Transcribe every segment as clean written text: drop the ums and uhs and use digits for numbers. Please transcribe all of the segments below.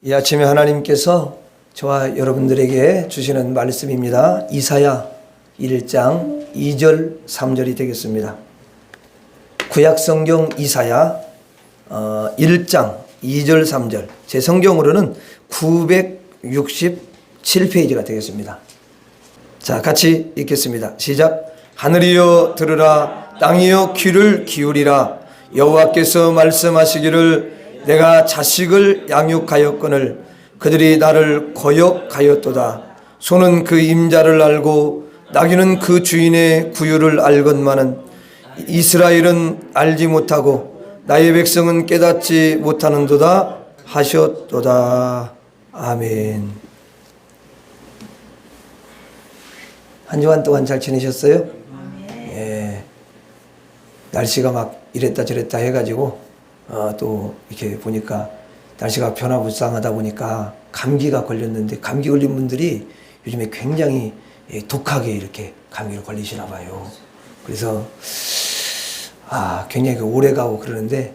이 아침에 하나님께서 저와 여러분들에게 주시는 말씀입니다. 이사야 1장 2절 3절이 되겠습니다. 구약성경 이사야 1장 2절 3절, 제 성경으로는 967페이지가 되겠습니다. 자, 같이 읽겠습니다. 시작. 하늘이여 들으라, 땅이여 귀를 기울이라. 여호와께서 말씀하시기를 내가 자식을 양육하였거늘 그들이 나를 거역하였도다. 소는 그 임자를 알고 나귀는 그 주인의 구유를 알건만은 이스라엘은 알지 못하고 나의 백성은 깨닫지 못하는도다 하셨도다. 아멘. 한 주간 동안 잘 지내셨어요? 예. 날씨가 막 이랬다 저랬다 해가지고 또 이렇게 보니까 날씨가 변화무쌍하다 보니까 감기가 걸렸는데, 감기 걸린 분들이 요즘에 굉장히 독하게 이렇게 감기를 걸리시나 봐요. 그래서 굉장히 오래 가고 그러는데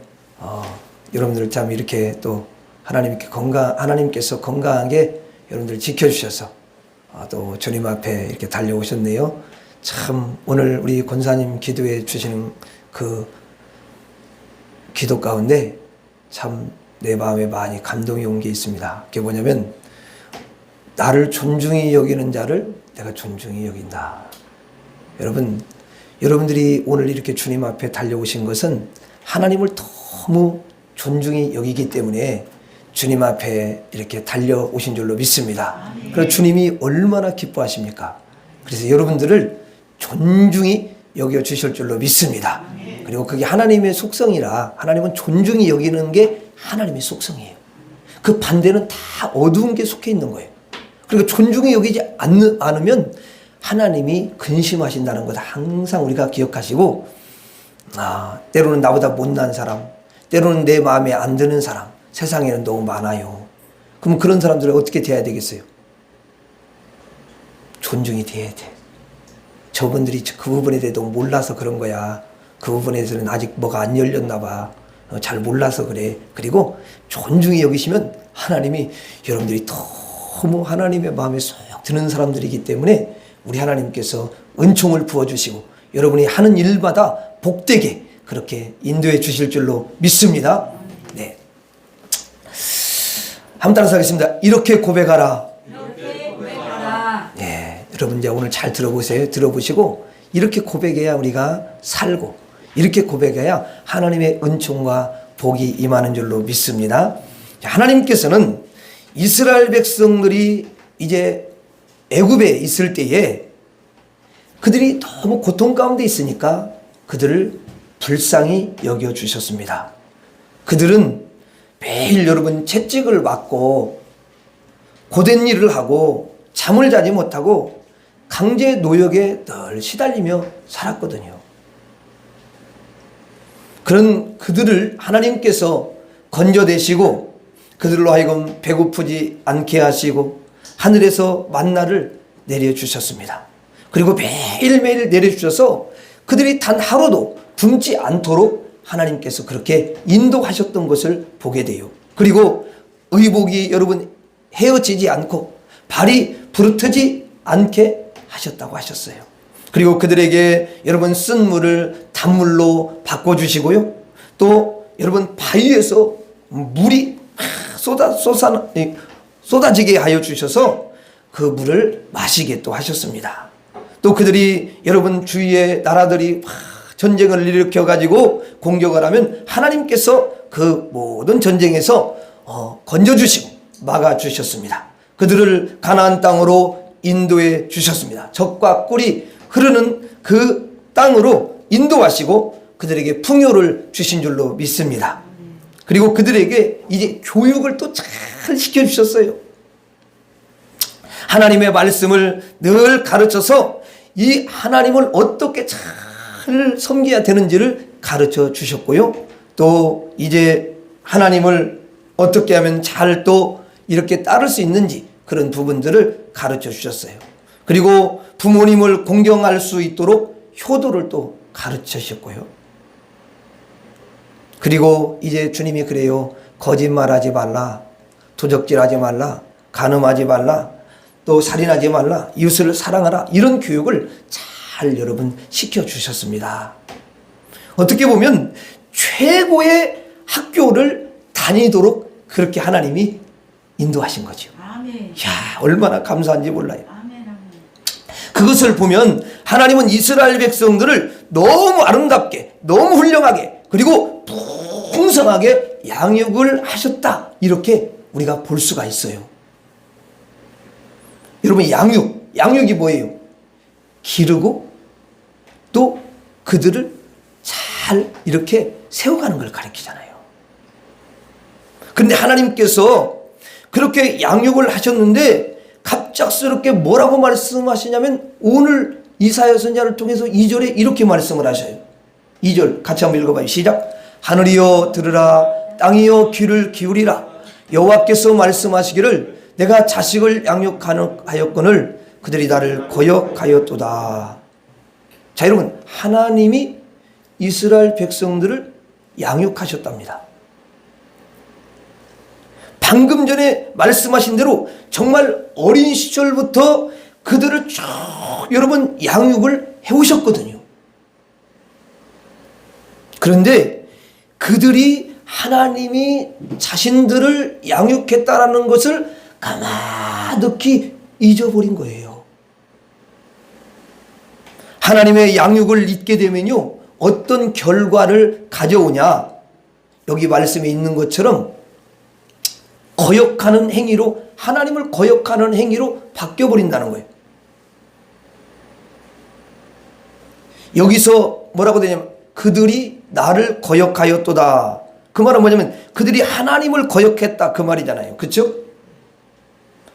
여러분들 참 이렇게 또 하나님께서 건강하게 여러분들 지켜주셔서 또 주님 앞에 이렇게 달려오셨네요. 참 오늘 우리 권사님 기도해 주시는 그 기도 가운데 참 내 마음에 많이 감동이 온 게 있습니다. 그게 뭐냐면, 나를 존중히 여기는 자를 내가 존중히 여긴다. 여러분들이 오늘 이렇게 주님 앞에 달려오신 것은 하나님을 너무 존중히 여기기 때문에 주님 앞에 이렇게 달려오신 줄로 믿습니다. 그래서 주님이 얼마나 기뻐하십니까? 그래서 여러분들을 존중히 여겨주실 줄로 믿습니다. 그리고 그게 하나님의 속성이라, 하나님은 존중히 여기는 게 하나님의 속성이에요. 그 반대는 다 어두운 게 속해 있는 거예요. 그리고 존중히 여기지 않으면 하나님이 근심하신다는 것 항상 우리가 기억하시고, 때로는 나보다 못난 사람, 때로는 내 마음에 안 드는 사람, 세상에는 너무 많아요. 그럼 그런 사람들은 어떻게 돼야 되겠어요? 존중이 돼야 돼. 저분들이 그 부분에 대해 너무 몰라서 그런 거야. 그 부분에 대해서는 아직 뭐가 안 열렸나 봐. 잘 몰라서 그래. 그리고 존중히 여기시면 하나님이, 여러분들이 너무 하나님의 마음에 쏙 드는 사람들이기 때문에 우리 하나님께서 은총을 부어주시고 여러분이 하는 일마다 복되게 그렇게 인도해 주실 줄로 믿습니다. 네. 한번 따라서 하겠습니다. 이렇게 고백하라. 네, 여러분 이제 오늘 잘 들어보세요. 들어보시고 이렇게 고백해야 우리가 살고, 이렇게 고백해야 하나님의 은총과 복이 임하는 줄로 믿습니다. 하나님께서는 이스라엘 백성들이 이제 애굽에 있을 때에 그들이 너무 고통 가운데 있으니까 그들을 불쌍히 여겨주셨습니다. 그들은 매일 여러분 채찍을 맞고 고된 일을 하고 잠을 자지 못하고 강제 노역에 늘 시달리며 살았거든요. 그런 그들을 하나님께서 건져내시고 그들로 하여금 배고프지 않게 하시고 하늘에서 만나를 내려주셨습니다. 그리고 매일매일 내려주셔서 그들이 단 하루도 굶지 않도록 하나님께서 그렇게 인도하셨던 것을 보게 돼요. 그리고 의복이 여러분 헤어지지 않고 발이 부르트지 않게 하셨다고 하셨어요. 그리고 그들에게 여러분 쓴 물을 단물로 바꿔주시고요. 또 여러분 바위에서 물이 쏟아지게 하여 주셔서 그 물을 마시게 또 하셨습니다. 또 그들이 여러분 주위의 나라들이 전쟁을 일으켜 가지고 공격을 하면 하나님께서 그 모든 전쟁에서 건져주시고 막아주셨습니다. 그들을 가나안 땅으로 인도해 주셨습니다. 젖과 꿀이 흐르는 그 땅으로 인도하시고 그들에게 풍요를 주신 줄로 믿습니다. 그리고 그들에게 이제 교육을 또 잘 시켜주셨어요. 하나님의 말씀을 늘 가르쳐서 이 하나님을 어떻게 잘 섬겨야 되는지를 가르쳐 주셨고요. 또 이제 하나님을 어떻게 하면 잘 또 이렇게 따를 수 있는지 그런 부분들을 가르쳐 주셨어요. 그리고 부모님을 공경할 수 있도록 효도를 또 가르쳐 주셨고요. 그리고 이제 주님이 그래요. 거짓말하지 말라. 도적질하지 말라, 간음하지 말라, 또 살인하지 말라, 이웃을 사랑하라, 이런 교육을 잘 여러분 시켜주셨습니다. 어떻게 보면 최고의 학교를 다니도록 그렇게 하나님이 인도하신 거죠. 아멘. 야, 얼마나 감사한지 몰라요. 아멘. 아멘. 그것을 보면 하나님은 이스라엘 백성들을 너무 아름답게, 너무 훌륭하게, 그리고 풍성하게 양육을 하셨다, 이렇게 우리가 볼 수가 있어요. 여러분, 양육이 뭐예요? 기르고 또 그들을 잘 이렇게 세워가는 걸 가르치잖아요. 그런데 하나님께서 그렇게 양육을 하셨는데 갑작스럽게 뭐라고 말씀하시냐면, 오늘 이사야 선지자를 통해서 2절에 이렇게 말씀을 하셔요. 2절 같이 한번 읽어봐요. 시작. 하늘이여 들으라, 땅이여 귀를 기울이라. 여호와께서 말씀하시기를 내가 자식을 양육하였거늘 그들이 나를 거역하였도다. 자, 여러분, 하나님이 이스라엘 백성들을 양육하셨답니다. 방금 전에 말씀하신 대로 정말 어린 시절부터 그들을 쭉 여러분 양육을 해오셨거든요. 그런데 그들이 하나님이 자신들을 양육했다라는 것을 가마득히 잊어버린 거예요. 하나님의 양육을 잊게 되면요, 어떤 결과를 가져오냐, 여기 말씀에 있는 것처럼 거역하는 행위로, 하나님을 거역하는 행위로 바뀌어버린다는 거예요. 여기서 뭐라고 되냐면 그들이 나를 거역하였도다. 그 말은 뭐냐면 그들이 하나님을 거역했다, 그 말이잖아요. 그렇죠?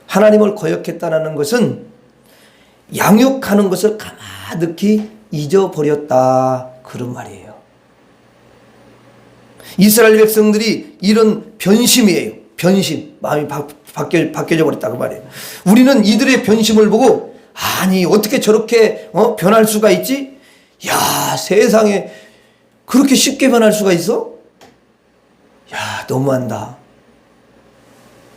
하나님을 거역했다는 것은 양육하는 것을 가마득히 잊어버렸다, 그런 말이에요. 이스라엘 백성들이 이런 변심이에요. 변심, 마음이 바뀌어져 버렸다, 그 말이에요. 우리는 이들의 변심을 보고, 아니 어떻게 저렇게 변할 수가 있지? 야, 세상에 그렇게 쉽게 변할 수가 있어? 야, 너무한다,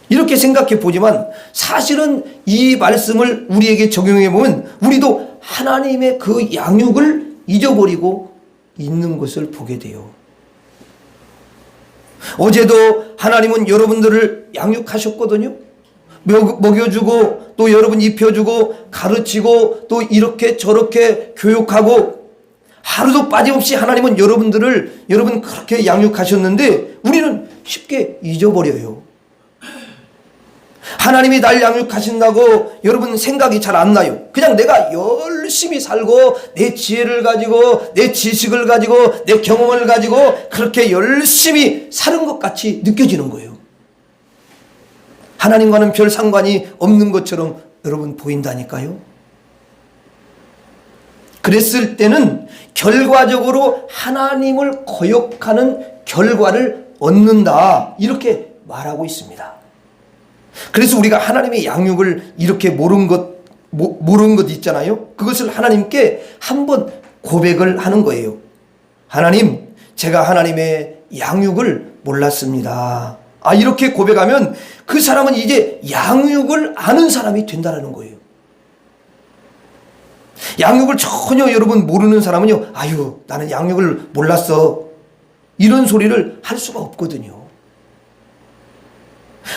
이렇게 생각해 보지만 사실은 이 말씀을 우리에게 적용해 보면 우리도 하나님의 그 양육을 잊어버리고 있는 것을 보게 돼요. 어제도 하나님은 여러분들을 양육하셨거든요. 먹여주고 또 여러분 입혀주고 가르치고 또 이렇게 저렇게 교육하고, 하루도 빠짐없이 하나님은 여러분들을 여러분 그렇게 양육하셨는데 우리는 쉽게 잊어버려요. 하나님이 날 양육하신다고 여러분 생각이 잘 안 나요. 그냥 내가 열심히 살고 내 지혜를 가지고 내 지식을 가지고 내 경험을 가지고 그렇게 열심히 사는 것 같이 느껴지는 거예요. 하나님과는 별 상관이 없는 것처럼 여러분 보인다니까요. 그랬을 때는 결과적으로 하나님을 거역하는 결과를 얻는다, 이렇게 말하고 있습니다. 그래서 우리가 하나님의 양육을 이렇게 모르는 것 있잖아요. 그것을 하나님께 한번 고백을 하는 거예요. 하나님, 제가 하나님의 양육을 몰랐습니다. 이렇게 고백하면 그 사람은 이제 양육을 아는 사람이 된다는 거예요. 양육을 전혀 여러분 모르는 사람은요, 아유, 나는 양육을 몰랐어, 이런 소리를 할 수가 없거든요.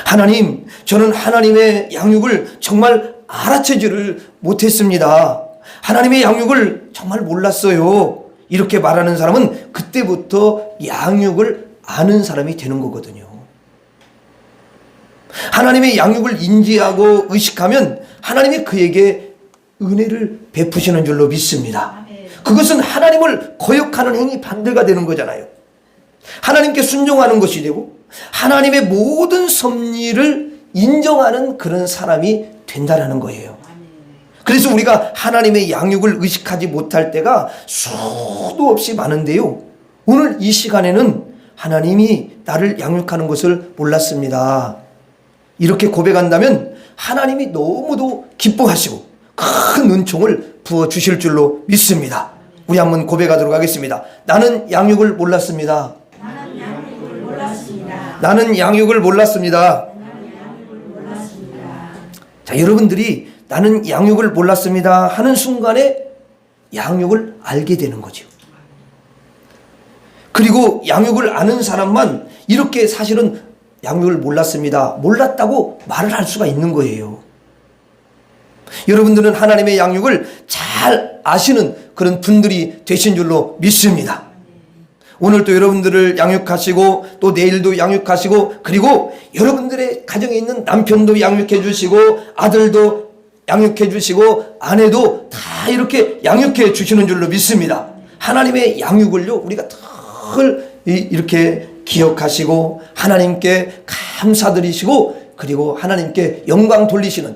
하나님, 저는 하나님의 양육을 정말 알아채지를 못했습니다. 하나님의 양육을 정말 몰랐어요. 이렇게 말하는 사람은 그때부터 양육을 아는 사람이 되는 거거든요. 하나님의 양육을 인지하고 의식하면 하나님이 그에게 은혜를 베푸시는 줄로 믿습니다. 그것은 하나님을 거역하는 행위 반대가 되는 거잖아요. 하나님께 순종하는 것이 되고 하나님의 모든 섭리를 인정하는 그런 사람이 된다는 거예요. 그래서 우리가 하나님의 양육을 의식하지 못할 때가 수도 없이 많은데요, 오늘 이 시간에는 하나님이 나를 양육하는 것을 몰랐습니다, 이렇게 고백한다면 하나님이 너무도 기뻐하시고 큰 은총을 부어주실 줄로 믿습니다. 우리 한번 고백하도록 하겠습니다. 나는 양육을 몰랐습니다. 나는 양육을 몰랐습니다. 자, 여러분들이 나는 양육을 몰랐습니다 하는 순간에 양육을 알게 되는 거죠. 그리고 양육을 아는 사람만 이렇게 사실은 양육을 몰랐습니다, 몰랐다고 말을 할 수가 있는 거예요. 여러분들은 하나님의 양육을 잘 아시는 그런 분들이 되신 줄로 믿습니다. 오늘도 여러분들을 양육하시고 또 내일도 양육하시고 그리고 여러분들의 가정에 있는 남편도 양육해 주시고 아들도 양육해 주시고 아내도 다 이렇게 양육해 주시는 줄로 믿습니다. 하나님의 양육을요 우리가 늘 이렇게 기억하시고 하나님께 감사드리시고 그리고 하나님께 영광 돌리시는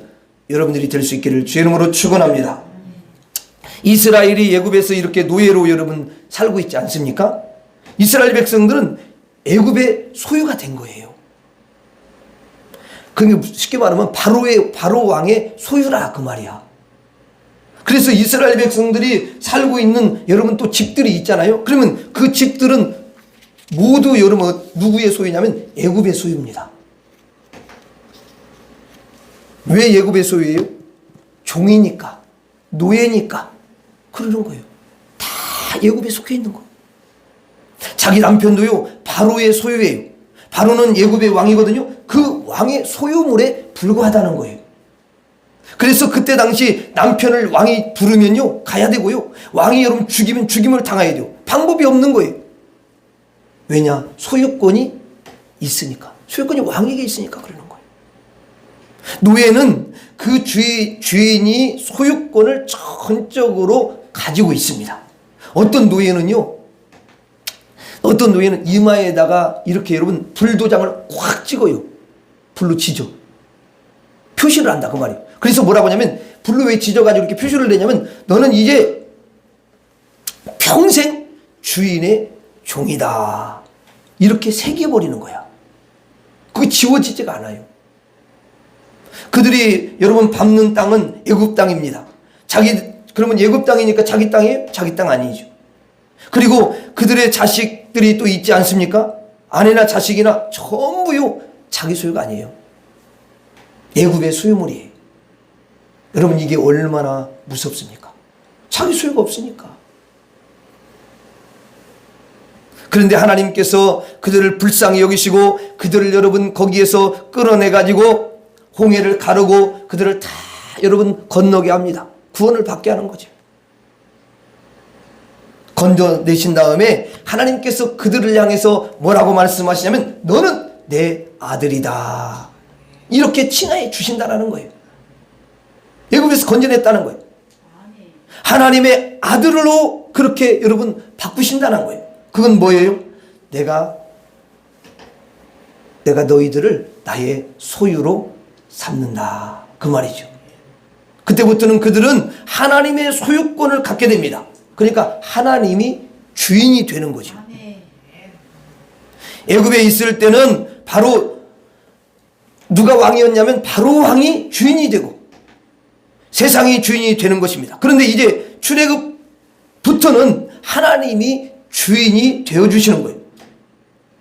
여러분들이 될 수 있기를 주의 이름으로 축원합니다. 이스라엘이 애굽에서 이렇게 노예로 여러분 살고 있지 않습니까? 이스라엘 백성들은 애굽의 소유가 된 거예요. 그게 쉽게 말하면 바로 왕의 소유라 그 말이야. 그래서 이스라엘 백성들이 살고 있는 여러분 또 집들이 있잖아요. 그러면 그 집들은 모두 여러분 누구의 소유냐면 애굽의 소유입니다. 왜 애굽의 소유예요? 종이니까, 노예니까 그러는 거예요. 다 애굽에 속해 있는 거예요. 자기 남편도요 바로의 소유예요. 바로는 애굽의 왕이거든요. 그 왕의 소유물에 불과하다는 거예요. 그래서 그때 당시 남편을 왕이 부르면요 가야 되고요, 왕이 여러분 죽이면 죽임을 당해야 돼요. 방법이 없는 거예요. 왜냐? 소유권이 있으니까. 소유권이 왕에게 있으니까 그러는 거예요. 노예는 그 주인이 소유권을 전적으로 가지고 있습니다. 어떤 노예는 이마에다가 이렇게 여러분 불도장을 꽉 찍어요. 불로 지져. 표시를 한다 그 말이에요. 그래서 뭐라고 하냐면 불로 왜 지져가지고 이렇게 표시를 내냐면 너는 이제 평생 주인의 종이다. 이렇게 새겨버리는 거야. 그게 지워지지가 않아요. 그들이 여러분 밟는 땅은 애굽 땅입니다. 그러면 애굽 땅이니까 자기 땅이에요? 자기 땅 아니죠. 그리고 그들의 자식들이 또 있지 않습니까? 아내나 자식이나 전부요 자기 소유가 아니에요. 애굽의 소유물이에요. 여러분 이게 얼마나 무섭습니까? 자기 소유가 없으니까. 그런데 하나님께서 그들을 불쌍히 여기시고 그들을 여러분 거기에서 끌어내가지고 홍해를 가르고 그들을 다 여러분 건너게 합니다. 구원을 받게 하는 거죠. 건져내신 다음에 하나님께서 그들을 향해서 뭐라고 말씀하시냐면 너는 내 아들이다. 이렇게 칭하해 주신다라는 거예요. 애굽에서 건져냈다는 거예요. 하나님의 아들로 그렇게 여러분 바꾸신다는 거예요. 그건 뭐예요? 내가 너희들을 나의 소유로 삼는다. 그 말이죠. 그때부터는 그들은 하나님의 소유권을 갖게 됩니다. 그러니까 하나님이 주인이 되는 거죠. 애굽에 있을 때는 바로 누가 왕이었냐면 바로 왕이 주인이 되고 세상이 주인이 되는 것입니다. 그런데 이제 출애굽부터는 하나님이 주인이 되어주시는 거예요.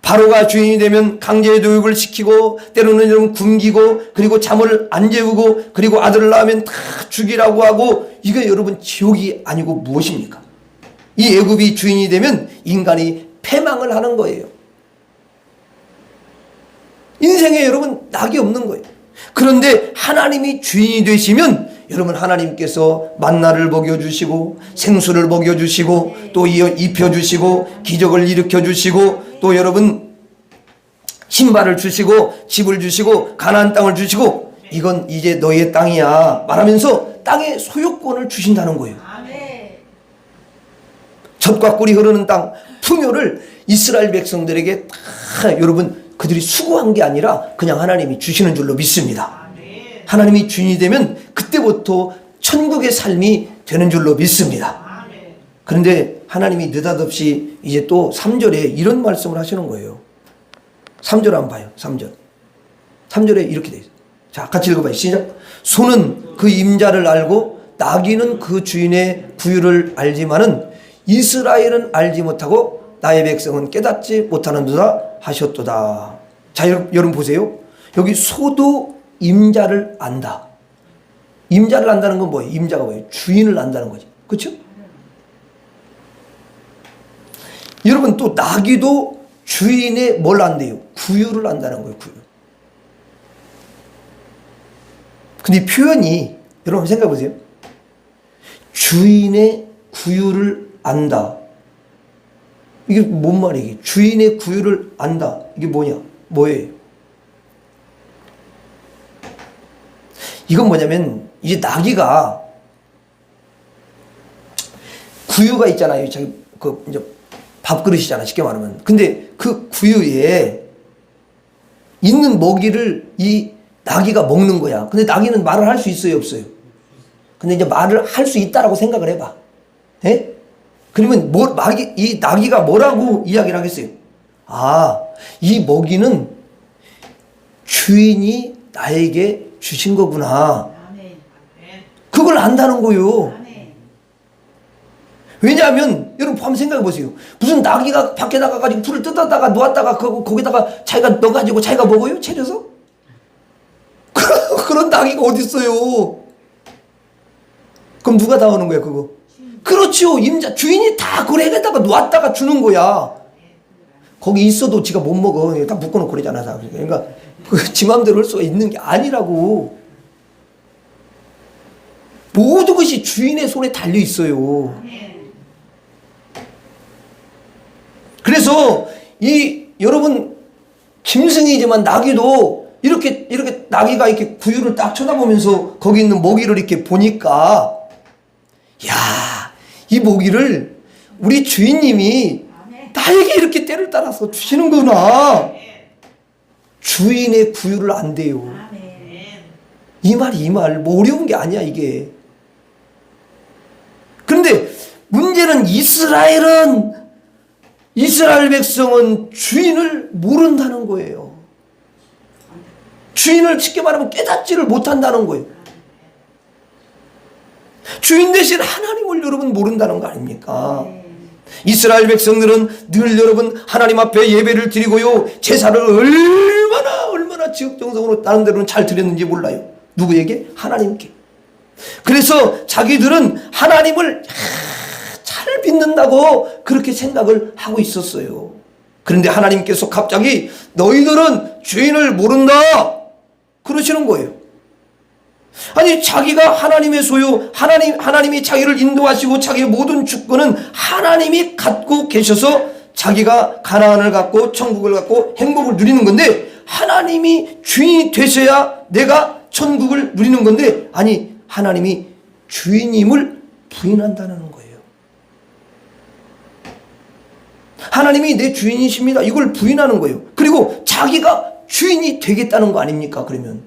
바로가 주인이 되면 강제 교육을 시키고 때로는 여러분 굶기고 그리고 잠을 안 재우고 그리고 아들을 낳으면 다 죽이라고 하고 이게 여러분 지옥이 아니고 무엇입니까? 이 애굽이 주인이 되면 인간이 패망을 하는 거예요. 인생에 여러분 낙이 없는 거예요. 그런데 하나님이 주인이 되시면 여러분 하나님께서 만나를 먹여주시고 생수를 먹여주시고 또 입혀주시고 기적을 일으켜주시고 또 여러분 신발을 주시고 집을 주시고 가나안 땅을 주시고 이건 이제 너의 땅이야 말하면서 땅의 소유권을 주신다는 거예요. 젖과 꿀이 흐르는 땅 풍요를 이스라엘 백성들에게 다 여러분 그들이 수고한 게 아니라 그냥 하나님이 주시는 줄로 믿습니다. 하나님이 주인이 되면 그때부터 천국의 삶이 되는 줄로 믿습니다. 그런데 하나님이 느닷없이 이제 또 3절에 이런 말씀을 하시는 거예요. 3절 한번 봐요. 3절에 이렇게 돼 있어요. 자, 같이 읽어봐요. 시작. 소는 그 임자를 알고 나귀는 그 주인의 구유를 알지만은 이스라엘은 알지 못하고 나의 백성은 깨닫지 못하는도다 하셨도다. 자, 여러분 보세요. 여기 소도 임자를 안다. 임자를 안다는 건 뭐예요? 임자가 뭐예요? 주인을 안다는 거죠. 그렇죠? 여러분 또 나귀도 주인의 뭘 안대요? 구유를 안다는 거예요. 구유. 근데 표현이 여러분 생각해 보세요. 주인의 구유를 안다. 이게 뭔 말이에요? 주인의 구유를 안다. 이게 뭐냐? 뭐예요? 이건 뭐냐면 이제 나귀가 구유가 있잖아요. 자기 그 이제 밥그릇이잖아, 쉽게 말하면. 근데 그 구유에 있는 먹이를 이 나귀가 먹는 거야. 근데 나귀는 말을 할 수 있어요, 없어요? 근데 이제 말을 할 수 있다라고 생각을 해봐. 예? 그러면 이 나귀가 뭐라고 이야기를 하겠어요? 아, 이 먹이는 주인이 나에게 주신 거구나. 그걸 안다는 거예요. 왜냐하면 여러분 한번 생각해 보세요. 무슨 나귀가 밖에 나가가지고 풀을 뜯었다가 놓았다가 거기다가 자기가 넣어가지고 자기가 먹어요? 차려서? 그런 나귀가 어디 있어요? 그럼 누가 다 오는 거야 그거? 그렇죠. 임자 주인이 다 고래에다가 놓았다가 주는 거야. 거기 있어도 지가 못 먹어. 다 묶어놓고 그러잖아. 그러니까 지 맘대로 할 수가 있는 게 아니라고. 모든 것이 주인의 손에 달려 있어요. 그래서 여러분 짐승이지만 나귀도 이렇게 나귀가 이렇게 구유를 딱 쳐다보면서 거기 있는 먹이를 이렇게 보니까 야, 이 먹이를 우리 주인님이 나에게 이렇게 때를 따라서 주시는구나. 주인의 구유를 안대요. 이 말 뭐 어려운 게 아니야 이게. 그런데 문제는 이스라엘 백성은 주인을 모른다는 거예요. 주인을 쉽게 말하면 깨닫지를 못한다는 거예요. 주인 대신 하나님을 여러분 모른다는 거 아닙니까? 이스라엘 백성들은 늘 여러분 하나님 앞에 예배를 드리고요. 제사를 얼마나 지극정성으로 다른 데로는 잘 드렸는지 몰라요. 누구에게? 하나님께. 그래서 자기들은 하나님을 잘 믿는다고 그렇게 생각을 하고 있었어요. 그런데 하나님께서 갑자기 너희들은 주인을 모른다 그러시는 거예요. 아니 자기가 하나님의 소유, 하나님이 자기를 인도하시고 자기의 모든 주권은 하나님이 갖고 계셔서 자기가 가나안을 갖고 천국을 갖고 행복을 누리는 건데 하나님이 주인이 되셔야 내가 천국을 누리는 건데 아니 하나님이 주인임을 부인한다는 거예요. 하나님이 내 주인이십니다. 이걸 부인하는 거예요. 그리고 자기가 주인이 되겠다는 거 아닙니까? 그러면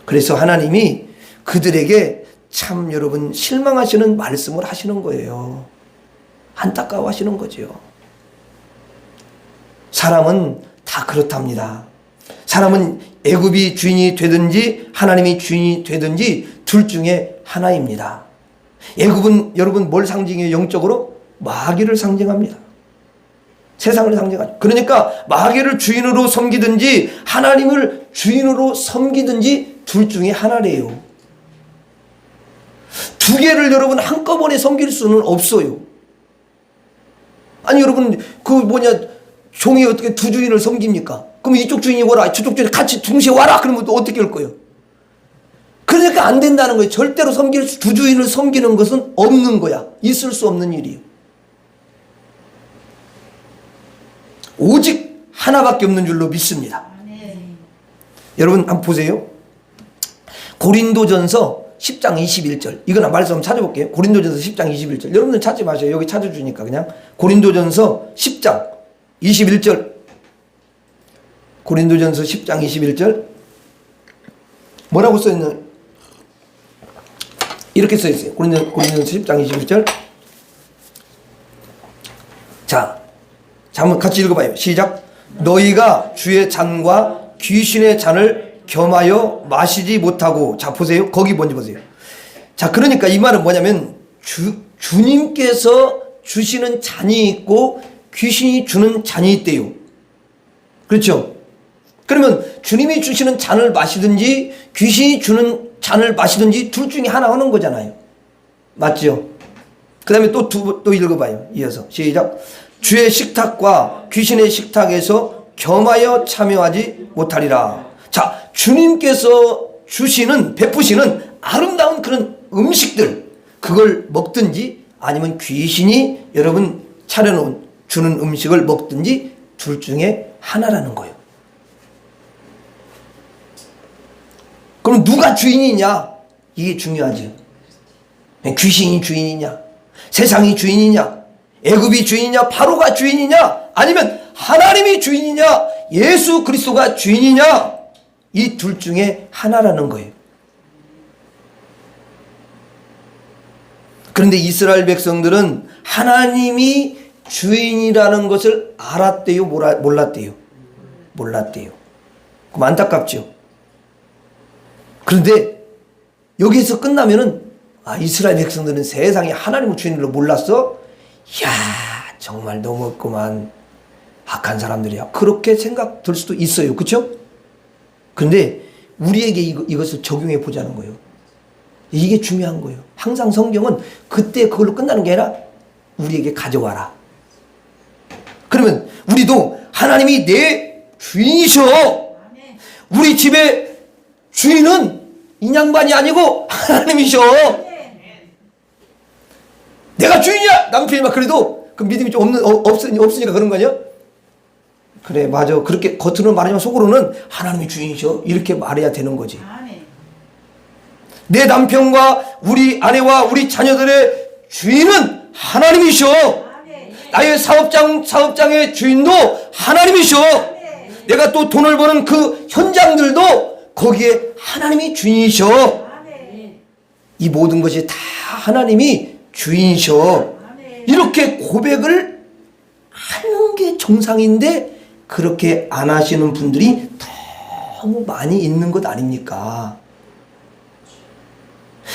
그래서 하나님이 그들에게 참 여러분 실망하시는 말씀을 하시는 거예요. 안타까워 하시는 거죠. 사람은 다 그렇답니다. 사람은 애굽이 주인이 되든지 하나님이 주인이 되든지 둘 중에 하나입니다. 애굽은 여러분 뭘 상징해요? 영적으로? 마귀를 상징합니다. 세상을 상징하죠. 그러니까 마귀를 주인으로 섬기든지 하나님을 주인으로 섬기든지 둘 중에 하나래요. 두 개를 여러분 한꺼번에 섬길 수는 없어요. 아니 여러분 종이 어떻게 두 주인을 섬깁니까? 그럼 이쪽 주인이 와라 저쪽 주인이 같이 동시에 와라 그러면 또 어떻게 할 거예요? 그러니까 안 된다는 거예요. 절대로 두 주인을 섬기는 것은 없는 거야. 있을 수 없는 일이에요. 오직 하나밖에 없는 줄로 믿습니다. 여러분 한번 보세요. 고린도전서 10장 21절 이거나 말씀 한번 찾아볼게요. 고린도전서 10장 21절 여러분들 찾지 마세요. 여기 찾아주니까 그냥 고린도전서 10장 21절 고린도전서 10장 21절 뭐라고 써있나? 이렇게 써있어요. 고린도전서 10장 21절 자, 한번 같이 읽어봐요. 시작. 너희가 주의 잔과 귀신의 잔을 겸하여 마시지 못하고 자 보세요. 거기 뭔지 보세요. 자 그러니까 이 말은 뭐냐면 주님께서 주시는 잔이 있고 귀신이 주는 잔이 있대요. 그렇죠? 그러면 주님이 주시는 잔을 마시든지 귀신이 주는 잔을 마시든지 둘 중에 하나 하는 거잖아요. 맞죠? 그 다음에 또 읽어봐요. 이어서 시작. 주의 식탁과 귀신의 식탁에서 겸하여 참여하지 못하리라. 자, 주님께서 주시는, 베푸시는 아름다운 그런 음식들, 그걸 먹든지 아니면 귀신이 여러분 차려놓은 주는 음식을 먹든지 둘 중에 하나라는 거예요. 그럼 누가 주인이냐? 이게 중요하죠. 귀신이 주인이냐? 세상이 주인이냐? 애굽이 주인이냐? 바로가 주인이냐? 아니면 하나님이 주인이냐? 예수 그리스도가 주인이냐? 이 둘 중에 하나라는 거예요. 그런데 이스라엘 백성들은 하나님이 주인이라는 것을 알았대요? 몰랐대요? 몰랐대요. 그럼 안타깝죠. 그런데 여기서 끝나면은 이스라엘 백성들은 세상에 하나님을 주인으로 몰랐어? 이야, 정말 너무 없구만. 악한 사람들이야. 그렇게 생각될 수도 있어요. 그렇죠? 근데 우리에게 이것을 적용해 보자는 거예요. 이게 중요한 거예요. 항상 성경은 그때 그걸로 끝나는 게 아니라 우리에게 가져와라. 그러면 우리도 하나님이 내 주인이셔. 우리 집의 주인은 이 양반이 아니고 하나님이셔. 내가 주인이야. 남편이 막 그래도 그 믿음이 좀 없으니까 그런 거 아니야? 그래, 맞아. 그렇게 겉으로는 말하지만 속으로는 하나님이 주인이셔. 이렇게 말해야 되는 거지. 내 남편과 우리 아내와 우리 자녀들의 주인은 하나님이셔. 나의 사업장의 주인도 하나님이셔. 내가 또 돈을 버는 그 현장들도 거기에 하나님이 주인이셔. 이 모든 것이 다 하나님이 주인이셔. 이렇게 고백을 하는 게 정상인데 그렇게 안 하시는 분들이 너무 많이 있는 것 아닙니까?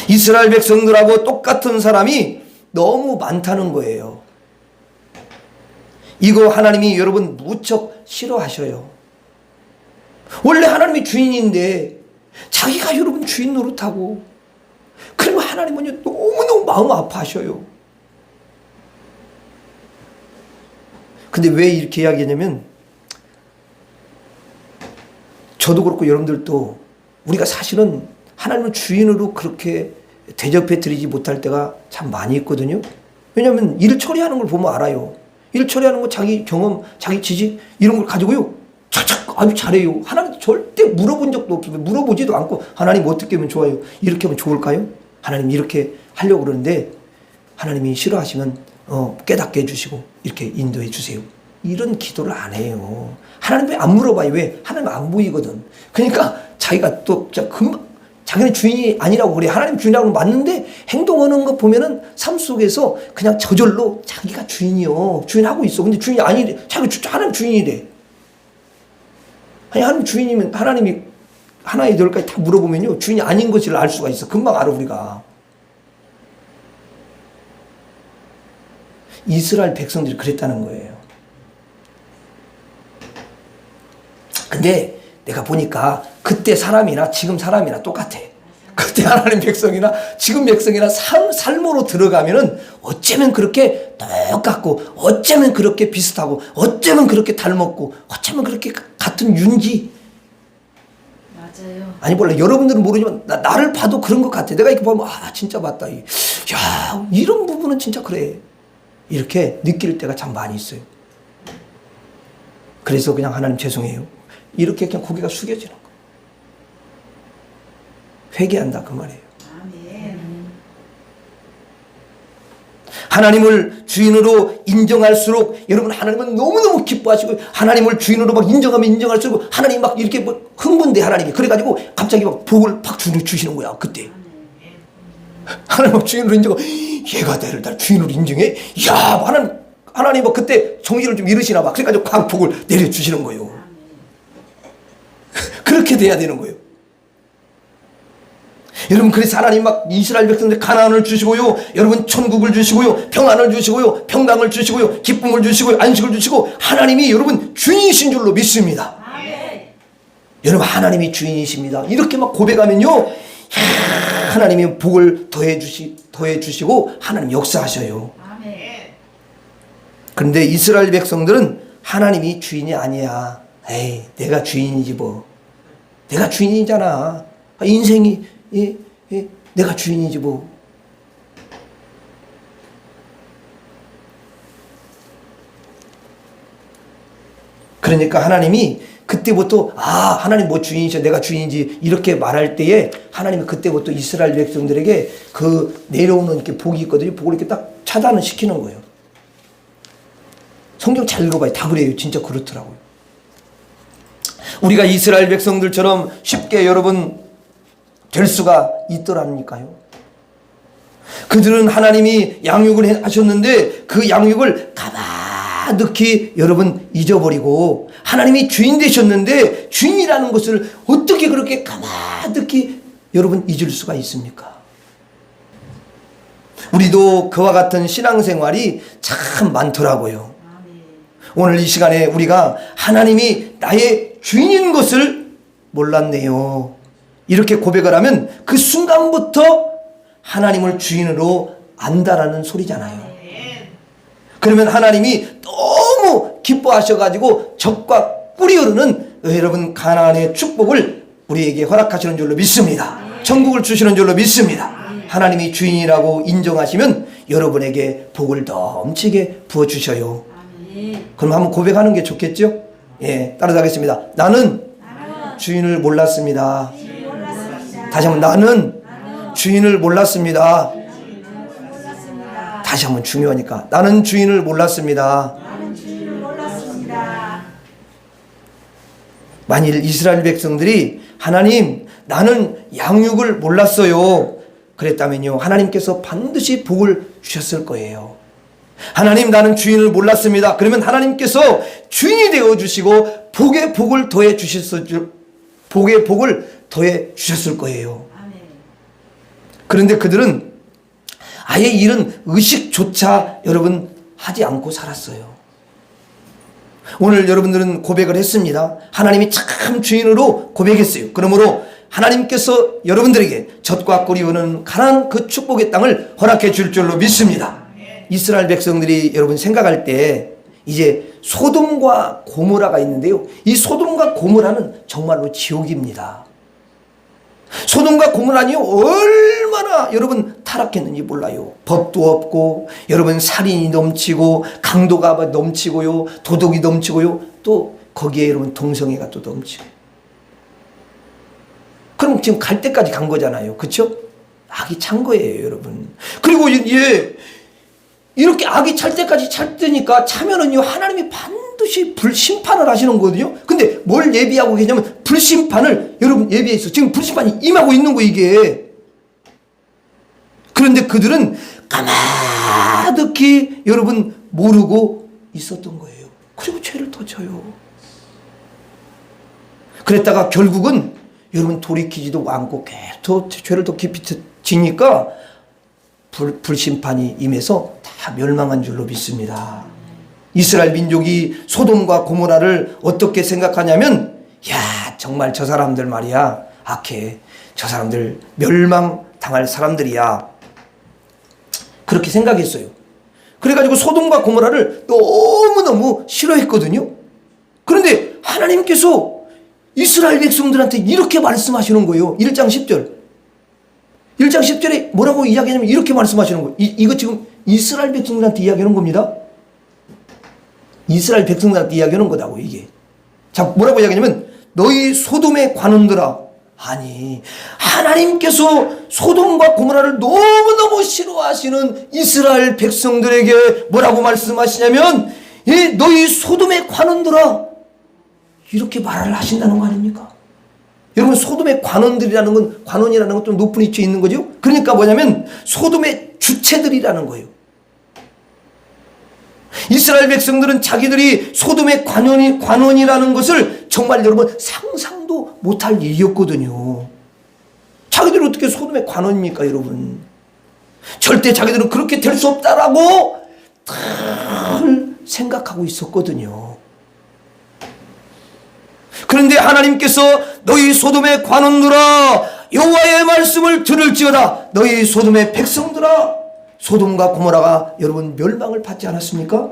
이스라엘 백성들하고 똑같은 사람이 너무 많다는 거예요. 이거 하나님이 여러분 무척 싫어하셔요. 원래 하나님이 주인인데 자기가 여러분 주인 노릇하고 그러면 하나님은 너무너무 마음 아파하셔요. 근데 왜 이렇게 이야기하냐면 저도 그렇고 여러분들도 우리가 사실은 하나님을 주인으로 그렇게 대접해 드리지 못할 때가 참 많이 있거든요. 왜냐하면 일 처리하는 걸 보면 알아요. 일 처리하는 거 자기 경험, 자기 지식 이런 걸 가지고요. 착착 아주 잘해요. 하나님 절대 물어본 적도 없어요. 물어보지도 않고 하나님 어떻게 하면 좋아요? 이렇게 하면 좋을까요? 하나님 이렇게 하려고 그러는데 하나님이 싫어하시면 깨닫게 해주시고 이렇게 인도해 주세요. 이런 기도를 안 해요. 하나님 왜 안 물어봐요? 왜? 하나님 안 보이거든. 그러니까 자기가 또 금방 자기는 주인이 아니라고 그래. 하나님 주인이라고 맞는데 행동하는 거 보면은 삶 속에서 그냥 저절로 자기가 주인이요. 주인하고 있어. 근데 주인이 아니래. 자기가 하나님 주인이래. 아니, 하나님 주인이면 하나님이 하나에 열까지 다 물어보면요. 주인이 아닌 것을 알 수가 있어. 금방 알아, 우리가. 이스라엘 백성들이 그랬다는 거예요. 근데 내가 보니까 그때 사람이나 지금 사람이나 똑같아. 그때 하나님 백성이나 지금 백성이나 삶으로 들어가면은 어쩌면 그렇게 똑같고 어쩌면 그렇게 비슷하고 어쩌면 그렇게 닮았고 어쩌면 그렇게 같은 윤지. 맞아요. 아니 몰라. 여러분들은 모르지만 나를 봐도 그런 것 같아. 내가 이렇게 보면 진짜 맞다. 야, 이런 부분은 진짜 그래. 이렇게 느낄 때가 참 많이 있어요. 그래서 그냥 하나님 죄송해요. 이렇게 그냥 고개가 숙여지는 거예요. 회개한다 그 말이에요. 아멘. 하나님을 주인으로 인정할수록 여러분 하나님은 너무너무 기뻐하시고 하나님을 주인으로 막 인정하면 인정할수록 하나님 막 이렇게 뭐 흥분돼 하나님이. 그래가지고 갑자기 막 복을 팍 주시는 거야 그때. 하나님 막 주인으로 인정하고 얘가 나를 주인으로 인정해? 야, 하나님 막 그때 정신을 좀 잃으시나 봐. 그래가지고 막 복을 내려주시는 거예요. 그렇게 돼야 되는 거예요. 여러분 그래서 하나님 막 이스라엘 백성들 가나안을 주시고요. 여러분 천국을 주시고요. 평안을 주시고요. 평강을 주시고요. 기쁨을 주시고요. 안식을 주시고 하나님이 여러분 주인이신 줄로 믿습니다. 아멘. 여러분 하나님이 주인이십니다. 이렇게 막 고백하면요. 하나님이 복을 더해 주시고 하나님 역사하셔요. 아멘. 그런데 이스라엘 백성들은 하나님이 주인이 아니야. 에이, 내가 주인이지 뭐. 내가 주인이잖아. 인생이 내가 주인이지 뭐. 그러니까 하나님이 그때부터 하나님 뭐 주인이셔, 내가 주인이지 이렇게 말할 때에 하나님이 그때부터 이스라엘 백성들에게 그 내려오는 이렇게 복이 있거든요. 복을 이렇게 딱 차단을 시키는 거예요. 성경 잘 읽어봐요. 다 그래요. 진짜 그렇더라고요. 우리가 이스라엘 백성들처럼 쉽게 여러분 될 수가 있더랍니까요? 그들은 하나님이 양육을 하셨는데 그 양육을 가만히 여러분 잊어버리고 하나님이 주인 되셨는데 주인이라는 것을 어떻게 그렇게 가만히 여러분 잊을 수가 있습니까? 우리도 그와 같은 신앙생활이 참 많더라고요. 오늘 이 시간에 우리가 하나님이 나의 주인인 것을 몰랐네요. 이렇게 고백을 하면 그 순간부터 하나님을 주인으로 안다라는 소리잖아요. 그러면 하나님이 너무 기뻐하셔가지고 적과 꿀이 흐르는 여러분 가나안의 축복을 우리에게 허락하시는 줄로 믿습니다. 천국을 주시는 줄로 믿습니다. 하나님이 주인이라고 인정하시면 여러분에게 복을 넘치게 부어주셔요. 그럼 한번 고백하는 게 좋겠죠? 예, 따라하겠습니다. 나는 주인을 몰랐습니다. 다시 한번 나는 주인을 몰랐습니다. 다시 한번 중요하니까 나는 주인을 몰랐습니다. 만일 이스라엘 백성들이 하나님 나는 양육을 몰랐어요 그랬다면요 하나님께서 반드시 복을 주셨을 거예요. 하나님 나는 주인을 몰랐습니다. 그러면 하나님께서 주인이 되어 주시고 복의 복을 더해 주셨을 거예요. 그런데 그들은 아예 이런 의식조차 여러분 하지 않고 살았어요. 오늘 여러분들은 고백을 했습니다. 하나님이 참 주인으로 고백했어요. 그러므로 하나님께서 여러분들에게 젖과 꿀이 흐르는 가나안 그 축복의 땅을 허락해 줄 줄로 믿습니다. 이스라엘 백성들이 여러분 생각할 때 이제 소돔과 고모라가 있는데요. 이 소돔과 고모라는 정말로 지옥입니다. 소돔과 고모라니 얼마나 여러분 타락했는지 몰라요. 법도 없고 여러분 살인이 넘치고 강도가 넘치고요. 도덕이 넘치고요. 또 거기에 여러분 동성애가 또 넘치고. 그럼 지금 갈 때까지 간 거잖아요. 그렇죠? 악이 찬 거예요, 여러분. 그리고 이렇게 악이 찰 때까지 찰 때니까 차면은요 하나님이 반드시 불심판을 하시는 거거든요. 근데 뭘 예비하고 계냐면 불심판을 여러분 예비해서 지금 불심판이 임하고 있는 거 이게. 그런데 그들은 까마득히 여러분 모르고 있었던 거예요. 그리고 죄를 더 져요. 그랬다가 결국은 여러분 돌이키지도 않고 계속 죄를 더 깊이 지니까 불심판이 임해서 다 멸망한 줄로 믿습니다. 이스라엘 민족이 소돔과 고모라를 어떻게 생각하냐면 야 정말 저 사람들 말이야 악해. 저 사람들 멸망당할 사람들이야. 그렇게 생각했어요. 그래가지고 소돔과 고모라를 너무너무 싫어했거든요. 그런데 하나님께서 이스라엘 백성들한테 이렇게 말씀하시는 거예요. 1장 10절. 1장 10절에 뭐라고 이야기하냐면 이렇게 말씀하시는 거예요. 이거 지금 이스라엘 백성들한테 이야기하는 겁니다. 이스라엘 백성들한테 이야기하는 거다고 이게. 자 뭐라고 이야기하냐면 너희 소돔의 관원들아. 아니 하나님께서 소돔과 고모라를 너무너무 싫어하시는 이스라엘 백성들에게 뭐라고 말씀하시냐면 너희 소돔의 관원들아. 이렇게 말을 하신다는 거 아닙니까? 여러분 소돔의 관원들이라는 건 관원이라는 건 좀 높은 위치에 있는 거죠. 그러니까 뭐냐면 소돔의 주체들이라는 거예요. 이스라엘 백성들은 자기들이 소돔의 관원이라는 것을 정말 여러분 상상도 못할 일이었거든요. 자기들이 어떻게 소돔의 관원입니까 여러분. 절대 자기들은 그렇게 될 수 없다라고 늘 생각하고 있었거든요. 그런데 하나님께서 너희 소돔의 관원들아 여호와의 말씀을 들을지어다. 너희 소돔의 백성들아, 소돔과 고모라가 여러분 멸망을 받지 않았습니까?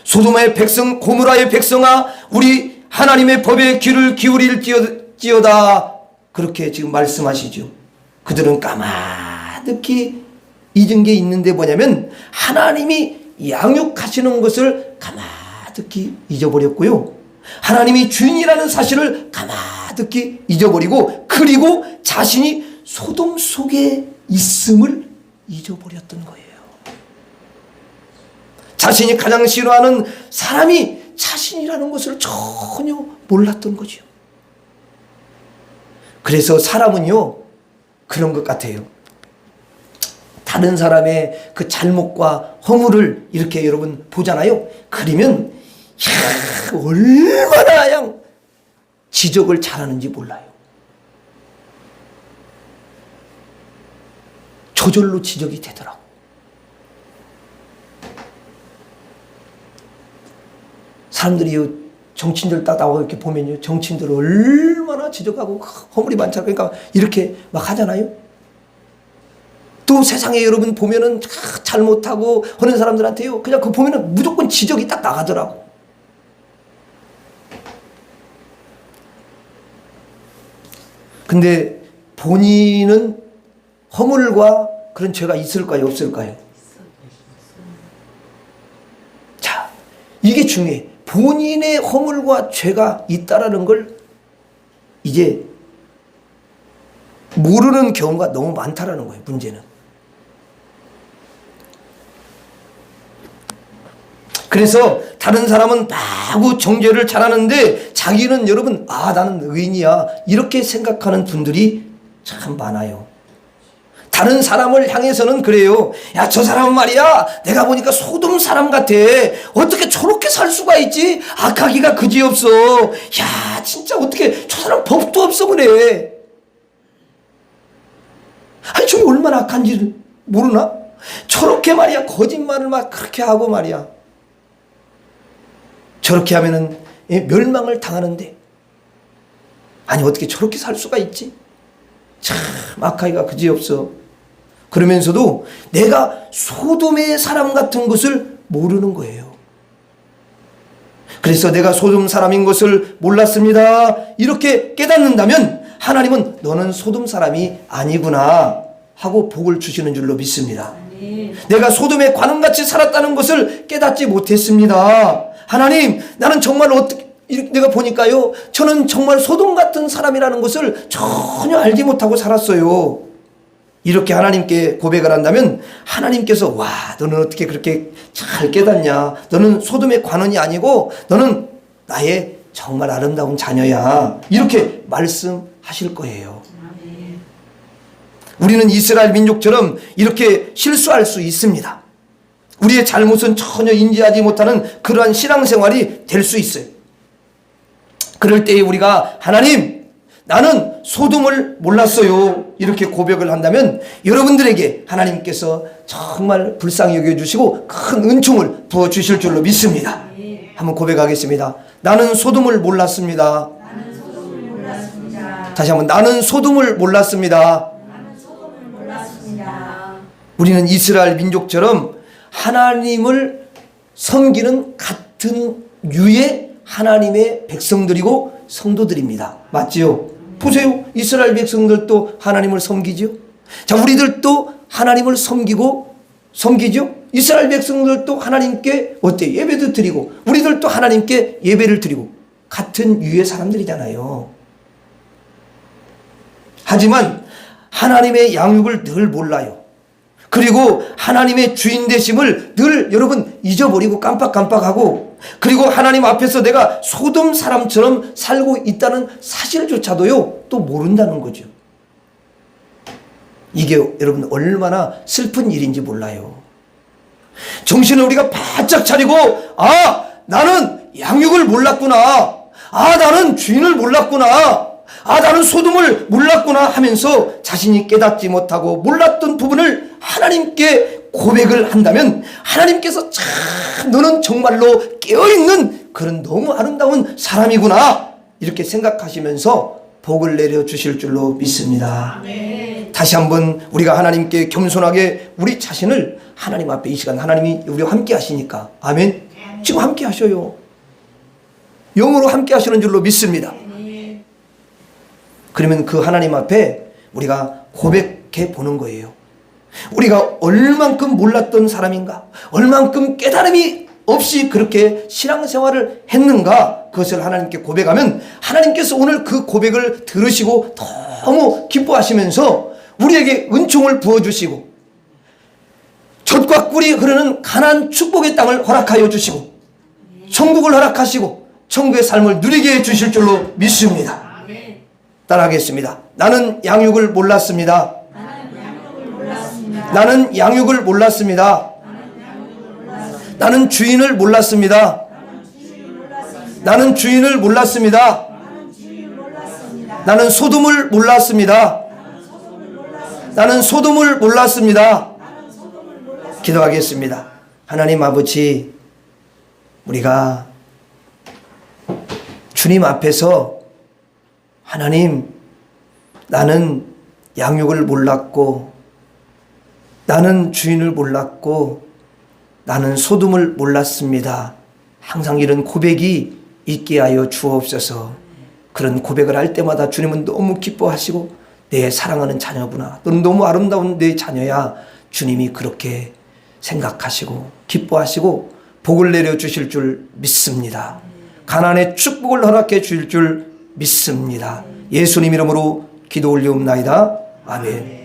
소돔의 백성, 고모라의 백성아, 우리 하나님의 법에 귀를 기울일지어다. 그렇게 지금 말씀하시죠. 그들은 까마득히 잊은 게 있는데 뭐냐면 하나님이 양육하시는 것을 가마득히 잊어버렸고요, 하나님이 주인이라는 사실을 가마득히 잊어버리고, 그리고 자신이 소돔 속에 있음을 잊어버렸던 거예요. 자신이 가장 싫어하는 사람이 자신이라는 것을 전혀 몰랐던 거죠. 그래서 사람은요 그런 것 같아요. 다른 사람의 그 잘못과 허물을 이렇게 여러분 보잖아요. 그러면 얼마나 그냥 지적을 잘하는지 몰라요. 저절로 지적이 되더라고. 사람들이 정치인들 딱 나와서 이렇게 보면요, 정치인들 얼마나 지적하고 허물이 많잖아요. 그러니까 이렇게 막 하잖아요. 또 세상에 여러분 보면은 잘못하고 하는 사람들한테요, 그냥 그 보면은 무조건 지적이 딱 나가더라고. 근데 본인은 허물과 그런 죄가 있을까요, 없을까요? 자, 이게 중요해. 본인의 허물과 죄가 있다라는 걸 이제 모르는 경우가 너무 많다라는 거예요, 문제는. 그래서 다른 사람은 마구 정죄를 잘하는데 자기는 여러분, 아, 나는 의인이야, 이렇게 생각하는 분들이 참 많아요. 다른 사람을 향해서는 그래요. 야, 저 사람은 말이야, 내가 보니까 소돔 사람 같아. 어떻게 저렇게 살 수가 있지? 악하기가 그지없어. 야, 진짜 어떻게 저 사람 법도 없어 그래. 아니, 저게 얼마나 악한지를 모르나? 저렇게 말이야 거짓말을 막 그렇게 하고 말이야, 저렇게 하면은 멸망을 당하는데, 아니 어떻게 저렇게 살 수가 있지? 참 악하기가 그지없어. 그러면서도 내가 소돔의 사람 같은 것을 모르는 거예요. 그래서 내가 소돔 사람인 것을 몰랐습니다, 이렇게 깨닫는다면 하나님은 너는 소돔 사람이 아니구나 하고 복을 주시는 줄로 믿습니다. 내가 소돔에 관원같이 살았다는 것을 깨닫지 못했습니다. 하나님, 나는 정말 어떻게, 내가 보니까요, 저는 정말 소돔 같은 사람이라는 것을 전혀 알지 못하고 살았어요. 이렇게 하나님께 고백을 한다면 하나님께서, 와, 너는 어떻게 그렇게 잘 깨닫냐, 너는 소돔의 관원이 아니고 너는 나의 정말 아름다운 자녀야, 이렇게 말씀하실 거예요. 우리는 이스라엘 민족처럼 이렇게 실수할 수 있습니다. 우리의 잘못은 전혀 인지하지 못하는 그러한 신앙생활이 될 수 있어요. 그럴 때에 우리가 하나님, 나는 소돔을 몰랐어요, 이렇게 고백을 한다면 여러분들에게 하나님께서 정말 불쌍히 여겨주시고 큰 은총을 부어주실 줄로 믿습니다. 한번 고백하겠습니다. 나는 소돔을 몰랐습니다. 다시 한번, 나는 소돔을 몰랐습니다. 우리는 이스라엘 민족처럼 하나님을 섬기는 같은 유의 하나님의 백성들이고 성도들입니다. 맞지요? 보세요. 이스라엘 백성들도 하나님을 섬기죠. 자, 우리들도 하나님을 섬기죠. 이스라엘 백성들도 하나님께 어때? 예배도 드리고, 우리들도 하나님께 예배를 드리고, 같은 유의 사람들이잖아요. 하지만 하나님의 양육을 늘 몰라요. 그리고 하나님의 주인 되심을 늘 여러분 잊어버리고 깜빡깜빡하고, 그리고 하나님 앞에서 내가 소돔 사람처럼 살고 있다는 사실조차도요 또 모른다는 거죠. 이게 여러분 얼마나 슬픈 일인지 몰라요. 정신을 우리가 바짝 차리고, 아, 나는 양육을 몰랐구나, 아, 나는 주인을 몰랐구나, 아, 나는 소돔을 몰랐구나 하면서 자신이 깨닫지 못하고 몰랐던 부분을 하나님께 고백을 한다면 하나님께서 참 너는 정말로 깨어있는 그런 너무 아름다운 사람이구나, 이렇게 생각하시면서 복을 내려 주실 줄로 믿습니다. 네. 다시 한번 우리가 하나님께 겸손하게 우리 자신을 하나님 앞에 이 시간 하나님이 우리와 함께 하시니까 아멘. 지금 함께 하셔요. 영으로 함께 하시는 줄로 믿습니다. 네. 그러면 그 하나님 앞에 우리가 고백해 보는 거예요. 우리가 얼만큼 몰랐던 사람인가, 얼만큼 깨달음이 없이 그렇게 신앙생활을 했는가, 그것을 하나님께 고백하면 하나님께서 오늘 그 고백을 들으시고 너무 기뻐하시면서 우리에게 은총을 부어주시고 젖과 꿀이 흐르는 가나안 축복의 땅을 허락하여 주시고 천국을 허락하시고 천국의 삶을 누리게 해 주실 줄로 믿습니다. 네. 따라하겠습니다. 나는 양육을 몰랐습니다. 나는 양육을 몰랐습니다. 나는 주인을 몰랐습니다. 나는 주인을 몰랐습니다. 나는 소돔을 몰랐습니다. 나는 소돔을 몰랐습니다. 기도하겠습니다. 하나님 아버지, 우리가 주님 앞에서 하나님, 나는 양육을 몰랐고 나는 주인을 몰랐고 나는 소돔을 몰랐습니다. 항상 이런 고백이 있게 하여 주옵소서. 그런 고백을 할 때마다 주님은 너무 기뻐하시고 내 사랑하는 자녀구나, 너는 너무 아름다운 내 자녀야, 주님이 그렇게 생각하시고 기뻐하시고 복을 내려주실 줄 믿습니다. 가나안의 축복을 허락해 주실 줄 믿습니다. 예수님 이름으로 기도 올리옵나이다. 아멘.